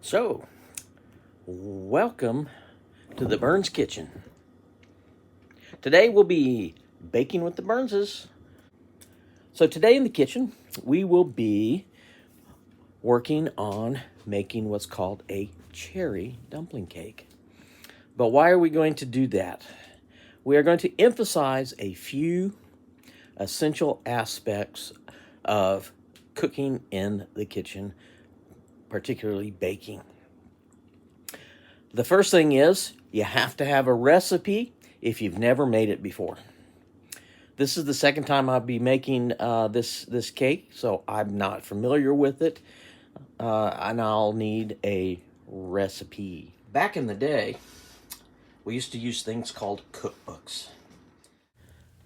So, welcome to the Burns Kitchen. Today we'll be baking with the Burnses. So today in the kitchen, we will be working on making what's called a cherry dumpling cake. But why are we going to do that? We are going to emphasize a few essential aspects of cooking in the kitchen, particularly baking. The first thing is you have to have a recipe if you've never made it before. This is the second time I'll be making this cake, so I'm not familiar with it, and I'll need a recipe. Back in the day, we used to use things called cookbooks.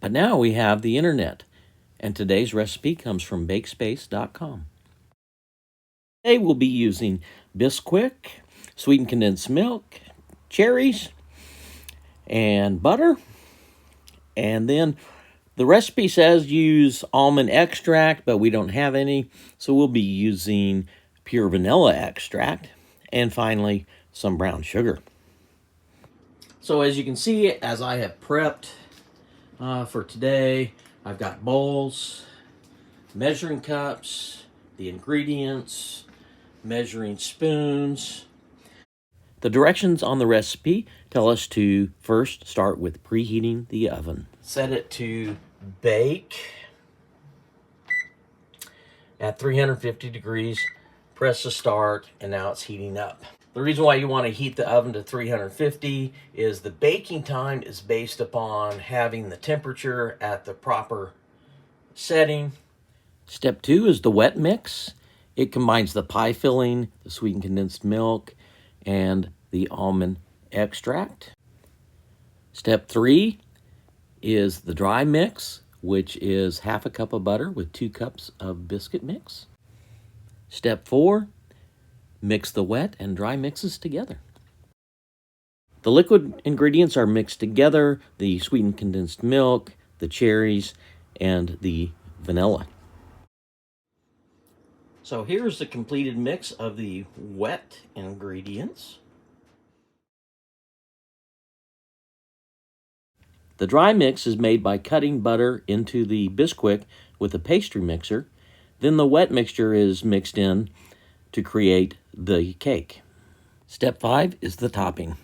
But now we have the internet, and today's recipe comes from bakespace.com. Today we'll be using Bisquick, sweetened condensed milk, cherries, and butter. And then the recipe says use almond extract, but we don't have any, so we'll be using pure vanilla extract. And finally, some brown sugar. So as you can see, as I have prepped for today, I've got bowls, measuring cups, the ingredients, measuring spoons. The directions on the recipe tell us to first start with preheating the oven. Set it to bake at 350 degrees. Press the start, and now it's heating up. The reason why you want to heat the oven to 350 is the baking time is based upon having the temperature at the proper setting. Step 2 is the wet mix. It combines the pie filling, the sweetened condensed milk, and the almond extract. Step 3 is the dry mix, which is half a cup of butter with 2 cups of biscuit mix. Step 4, mix the wet and dry mixes together. The liquid ingredients are mixed together, the sweetened condensed milk, the cherries, and the vanilla. So here's the completed mix of the wet ingredients. The dry mix is made by cutting butter into the Bisquick with a pastry mixer. Then the wet mixture is mixed in to create the cake. Step 5 is the topping.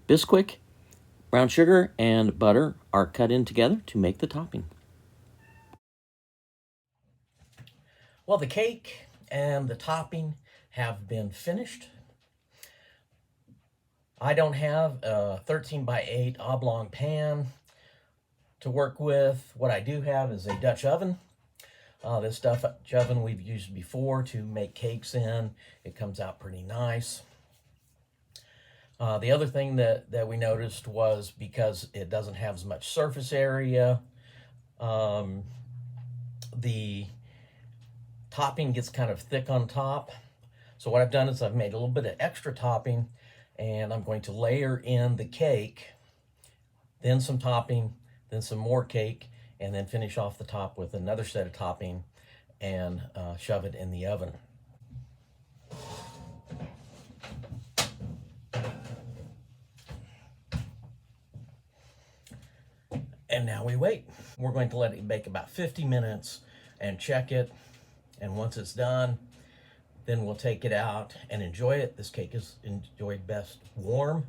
Bisquick, brown sugar, and butter are cut in together to make the topping. Well, the cake and the topping have been finished. I don't have a 13 by 8 oblong pan to work with. What I do have is a Dutch oven. This Dutch oven we've used before to make cakes in. It comes out pretty nice. The other thing that we noticed was because it doesn't have as much surface area, the topping gets kind of thick on top. So what I've done is I've made a little bit of extra topping, and I'm going to layer in the cake, then some topping, then some more cake, and then finish off the top with another set of topping and shove it in the oven. And now we wait. We're going to let it bake about 50 minutes and check it. And once it's done, then we'll take it out and enjoy it. This cake is enjoyed best warm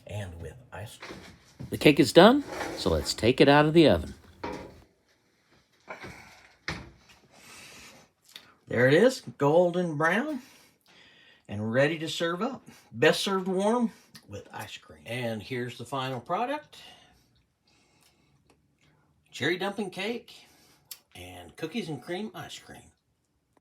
and with ice cream. The cake is done, so let's take it out of the oven. There it is, golden brown and ready to serve up. Best served warm with ice cream. And here's the final product. Cherry dumpling cake and cookies and cream ice cream.